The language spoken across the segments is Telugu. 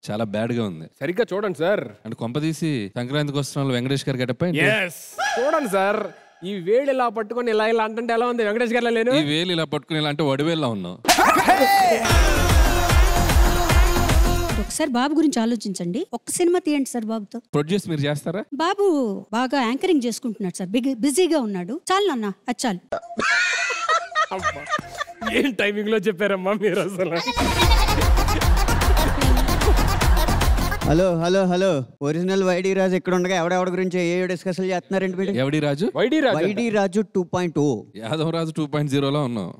చాలా బ్యాడ్ గా ఉంది. సరిగ్గా చూడండి సార్. అంటే కొంపదీసి సంక్రాంతికి వస్తున్న వెంకటేష్ గారు గెటప్ చూడండి సార్. ఈ వేలు ఇలా పట్టుకొని ఇలా ఇలా అంటే ఎలా ఉంది వెంకటేష్ గారు? లేను ఈ వేలు ఇలా పట్టుకుని ఇలా అంటే వడివేలా ఉన్నావు. ఒకసారి బాబు గురించి ఆలోచించండి. ఒక్క సినిమా తీయండి సార్ బాబుతో. ప్రొడ్యూస్ మీరు చేస్తారా? బాబు బాగా యాంకరింగ్ చేసుకుంటున్నాడు సార్, బిజీగా ఉన్నాడు. చాలు నాన్న, అది చాలు. ఏం టైమింగ్ లో చెప్పారమ్మా మీరు అసలు. Hello hello hello, original Y D Raju ఇక్కడ ఉండగా ఎవడెవడ గురించి ఏ డిస్కషన్ చేస్తున్నారండి మీరు? ఎవడి రాజు? వైడి రాజు 2.0. యాదవ్ రాజు 2.0లో ఉన్నావు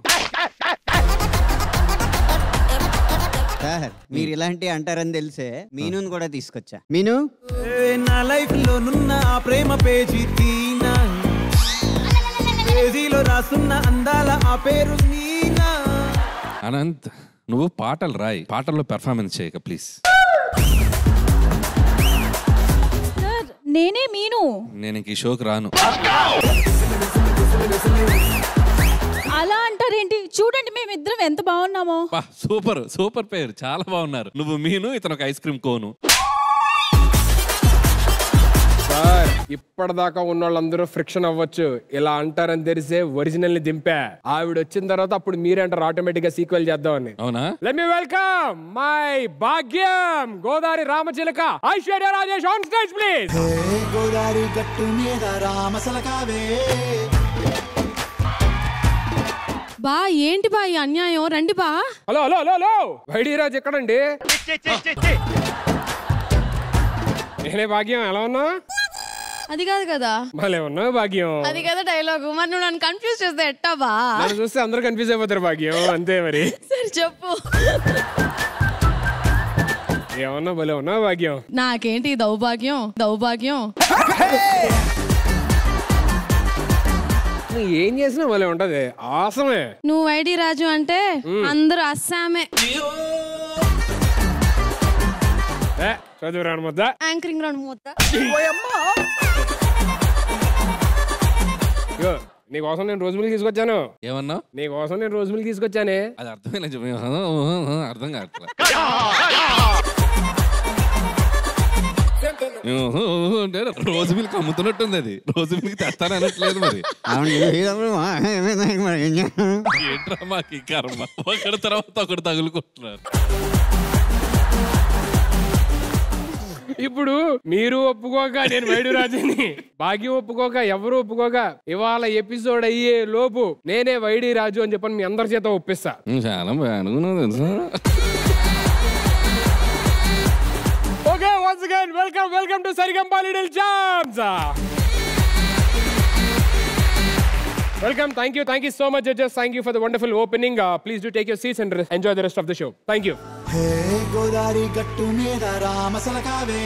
సార్. మీరు ఇలాంటి అంటారని తెలిసే మీను కూడా తీసుకొచ్చా. మీను నా లైఫ్ లో నున్న ప్రేమ పేజీ తీనా, పేజీలో రాసున్న అందాల ఆ పేరు నీనా. అనంత్, నువ్వు పాటలు రాయి, పాటల్లో పెర్ఫార్మెన్స్ చేయక ప్లీజ్. నేనే మీను. నేను ఈ షోకి రాను. అలా అంటారేంటి? చూడండి మేమిద్దరం ఎంత బాగున్నామో. సూపర్ సూపర్ పేరు, చాలా బాగున్నారు. నువ్వు మీను, ఇతను ఒక ఐస్ క్రీమ్ కోను. సార్ ఇప్పటిదాకా ఉన్న వాళ్ళందరూ ఫ్రిక్షన్ అవ్వచ్చు, ఇలా అంటారని తెలిసే ఒరిజినల్ ని దింపా. ఆవిడ వచ్చిన తర్వాత అప్పుడు మీరే అంటారు ఆటోమేటిక్ గా సీక్వెల్ చేద్దామని. అవునా? Let me welcome my Bhagyam Godavari రామచిలక Aishwarya Rajesh on stage please. Godavari గట్టు మీద రామసలకావే. బా ఏంటి బా ఈ అన్యాయం? రండి బా. హలో హలో హలో హలో, వైడిరాజ్ ఎక్కడండి? నేనే భాగ్యం, ఎలా ఉన్నా? అది కాదు కదా. భలే ఉన్నావు భాగ్యం. అది కదా డైలాగు. మరి నువ్వు నన్ను కన్ఫ్యూజ్ చేస్తే ఎట్టా బా? నన్ను చూస్తే అందరూ కన్ఫ్యూజ్ అయిపోతారు భాగ్యం, అంతే మరి. సరే చెప్పు. ఏమన్నా భలే ఉన్నావు భాగ్యం. నాకేంటి దౌర్భాగ్యం దౌర్భాగ్యం. నువ్వు ఏం చేసినా భలే ఉంటది, ఆసమే. నువ్వు వైడి రాజు అంటే అందరూ అస్సామే. చదువు రాను ముద్ద, యాంకరింగ్ రాను ముద్ద. నీకోసం నేను రోజు మిల్క్ తీసుకొచ్చాను. ఏమన్నా? నీకోసం నేను రోజు మిల్క్ తీసుకొచ్చానే. అది అర్థమైనా చెప్పి అర్థం కావట్లేదు. రోజు మిల్క్ అమ్ముతున్నట్టుంది. అది రోజు మిల్క్ తెస్తాను అనట్లేదు మరి. ఏంట్రా మాకు కర్మ, ఒకటి తర్వాత ఒకటి తగులుకుంటున్నారు. ఇప్పుడు మీరు ఒప్పుకోక నేను వైడు రాజుని, భాగ్యం ఒప్పుకోక, ఎవరు ఒప్పుకోక, ఇవాళ ఎపిసోడ్ అయ్యే లోపు నేనే వైడి రాజు అని చెప్పని మీ అందరి చేత ఒప్పిస్తా. చాలా బాగున్నావు తెలుసా. Okay, once again welcome to Sa Re Ga Ma Pa little champs. Welcome, thank you so much judges, thank you for the wonderful opening. Please do take your seats and enjoy the rest of the show. Thank you. Hey Godari gattu meeda ramasalakave.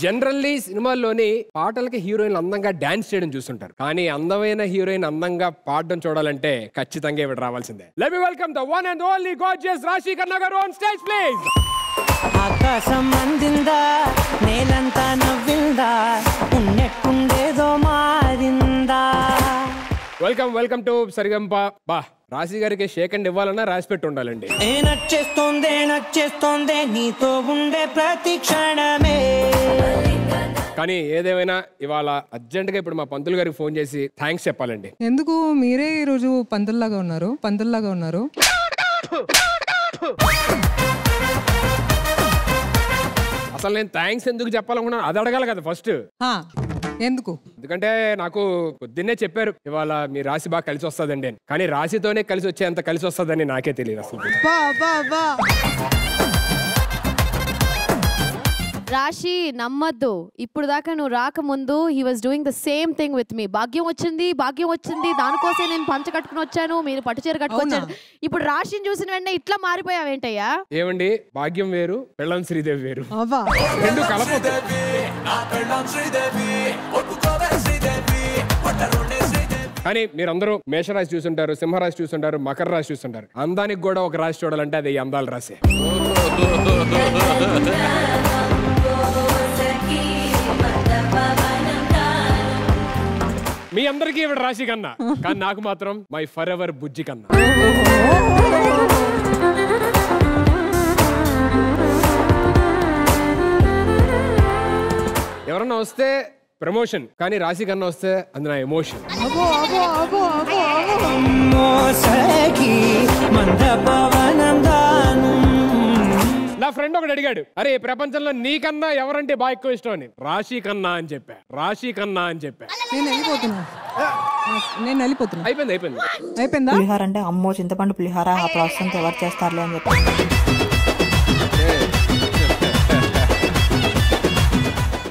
Generally సినిమాల్లోని పాటలకి హీరోయిన్లు అందంగా డాన్స్ చేయడం చూస్తుంటారు, కానీ అందమైన హీరోయిన్ అందంగా పాడడం చూడాలంటే ఖచ్చితంగా ఇవి రావాల్సిందే. Let me welcome the one and only gorgeous Rashi Khanna garu on stage please. ఆకాశం అందిందా, నేలంతా నవ్విందా, ఉన్నట్టుండేదో మారిందా. Welcome to Sa Re Ga Ma Pa. బా, రాశి గారికి షేక్ అండ్ ఇవ్వాలన్నా రాసి పెట్టి ఉండాలండి. నచ్చేస్తోందే నీతో ఉండే ప్రతి క్షణమే. కానీ ఏదేమైనా ఇవాళ అర్జెంట్ గా ఇప్పుడు మా పంతులు గారికి ఫోన్ చేసి థ్యాంక్స్ చెప్పాలండి. ఎందుకు మీరే ఈ రోజు పంతుల్లాగా ఉన్నారు? అసలు నేను థ్యాంక్స్ ఎందుకు చెప్పాలనుకున్నాను అది అడగాలి కదా ఫస్ట్. ఎందుకంటే నాకు పొద్దున్నే చెప్పారు ఇవాళ మీ రాశి బాగా కలిసి వస్తుందండి అని, కానీ రాశితోనే కలిసి వచ్చేంత కలిసి వస్తుందని నాకే తెలియదు అసలు. రాశి నమ్మద్దు, ఇప్పుడు దాకా నువ్వు రాకముందు he was doing the same thing with me. Bhagyam వచ్చింది దానికోసం నేను పంచ కట్టుకుని వచ్చాను, మీరు పట్టుచీర కట్టుకొచ్చాను. ఇప్పుడు రాశిని చూసిన వెంటనే ఇట్లా మారిపోయావేంటయ్యా? ఏమండి, భాగ్యం వేరు, పెళ్ళం శ్రీదేవి వేరు, రెండు కలపోతాయి. కానీ మీరందరూ మేషరాశి చూసుంటారు, సింహరాశి చూసుంటారు, మకర రాశి చూసుంటారు. అందానికి కూడా ఒక రాశి చూడాలంటే అది అందాల రాశి. మీ అందరికీ రాశి కన్నా, కానీ నాకు మాత్రం మై ఫర్ ఎవర్ బుజ్జి కన్నా. వస్తే ప్రమోషన్, కానీ రాశి కన్నా వస్తే అది నా ఎమోషన్. నా ఫ్రెండ్ ఒకటి అడిగాడు, అరే ప్రపంచంలో నీకన్నా ఎవరంటే బాగా ఎక్కువ ఇష్టం అని. రాశి కన్నా అని చెప్పా. నేను వెళ్ళిపోతున్నా. అయిపోయిందా? పులిహోర అంటే అమ్మో చింతపండు పులిహోర ఆ ప్రాసెస్ ఎవరు చేస్తారులే అని చెప్పి.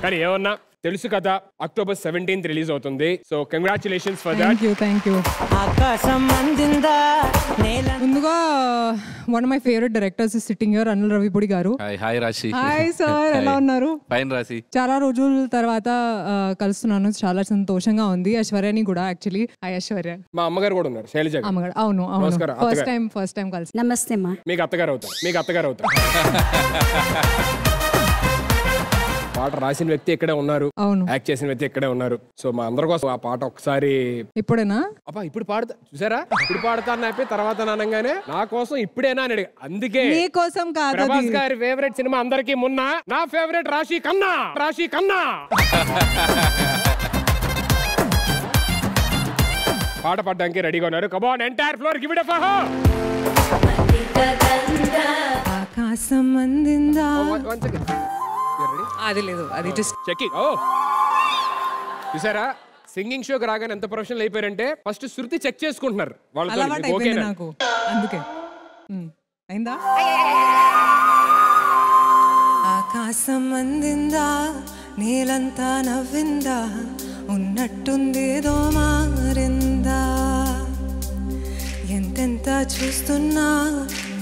కానీ ఏమన్నా తెలుసు కదా, October 17th రిలీజ్ అవుతుంది. So congratulations for that. Thank you. ముందుగా one of my favourite directors is sitting here, Anil Ravipudi గారు. హాయ్ రాశి. హాయ్ సార్, ఎలా ఉన్నారు? ఫైన్ రాశి. చాలా రోజుల తర్వాత కలుస్తున్నాను, చాలా సంతోషంగా ఉంది. ఐశ్వర్యని కూడా యాక్చువల్లీ. హాయ్ ఐశ్వర్య. మా అమ్మగారు కూడా ఉన్నారు, శైలజ గారు. అమ్మగారు. అవును, ఫస్ట్ టైం కలిసి. నమస్తే అమ్మా. మీకు అత్తగారు అవుతారు. పాట రాసిన వ్యక్తి ఇక్కడే ఉన్నారు, అవును, యాక్ట్ చేసిన వ్యక్తి ఇక్కడే ఉన్నారు. సో మా అందరి కోసం ఆ పాట ఒకసారి ఇప్పుడేనా అబ్బా ఇప్పుడు పాడతా, చూసారా ఇప్పుడు పాడతాను అయిపోయి తర్వాత అనగానే నా కోసం ఇప్పుడేనా అని అడిగా. అందుకే నీ కోసం కాదు, ప్రభాస్ గారి ఫేవరెట్ సినిమా అందరికీ మున్న నా ఫేవరెట్ రాశి కన్నా. పాట పాడడానికి రెడీగా ఉన్నారు. Come on entire floor, give it a for. ఆకాశం అందిందా. అది లేదు, అది జస్ట్ చెకింగ్. ఓ చూసారా, సింగింగ్ షోకి రాగానే ఎంత ప్రొఫెషనల్ అయిపోయారంటే ఫస్ట్ శృతి చెక్ చేసుకుంటున్నారు వాళ్ళతో. నాకు అందుకే అయిందా. ఆకాశం అందిందా, నీలంతా నవ్విందా, ఉన్నట్టుందేదో మారిందా, ఎంతెంత చూస్తున్నా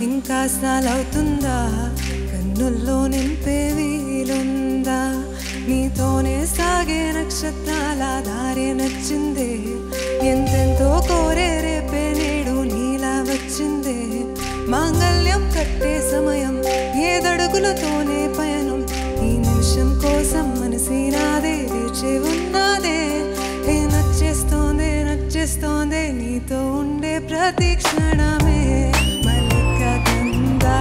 ఇంకా సాలవుతుందా, కన్నుల్లో నింపే వీలుందా, నీతోనే సాగే నక్షత్రాల దారి నచ్చిందే, ఎంతెంతో కోరే రేపే నేడు నీలా వచ్చిందే, మాంగళ్యం కట్టే సమయం ఏదడుగులతోనే పయనం, ఈ నిమిషం కోసం మనసి నాదే వేచి ఉన్నదే, నచ్చేస్తోందే నీతో ఉండే ప్రతి క్షణమే, మల్లిక గంధా.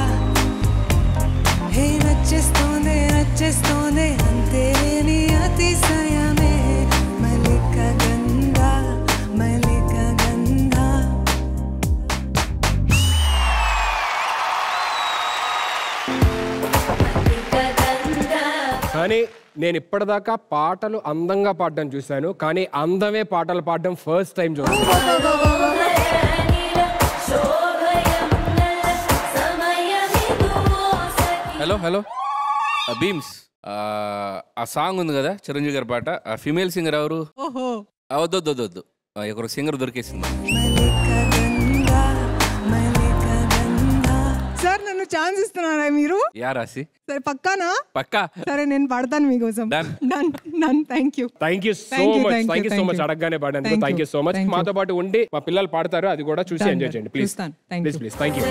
హే నచ్చేస్తోందే అంతే నీ అతిశయమే, మల్లిక గంధా. కానీ నేను ఇప్పటిదాకా పాటలు అందంగా పాడడం చూశాను, కానీ అందమే పాటలు పాడడం ఫస్ట్ టైం చూసాను. హలో బీమ్స్, ఆ సాంగ్ ఉంది కదా చిరంజీవి గారి పాట, ఆ ఫీమేల్ సింగర్ ఎవరు? వద్దు ఒకరు సింగర్ దొరికేసింది. సార్ నన్ను ఛాన్స్ ఇస్తున్నారా మీరు? యా రాశి. సరే పక్కానా? పక్కా. సరే నేను పాడతాను మీకోసం. Done. Thank you so much అడగగానే పాడాను. Thank you so much. మాతో పాటు ఉండి మా పిల్లలు పాడతారు, అది కూడా చూసి ఎంజాయ్ చేయండి please. Thank you. Please thank you.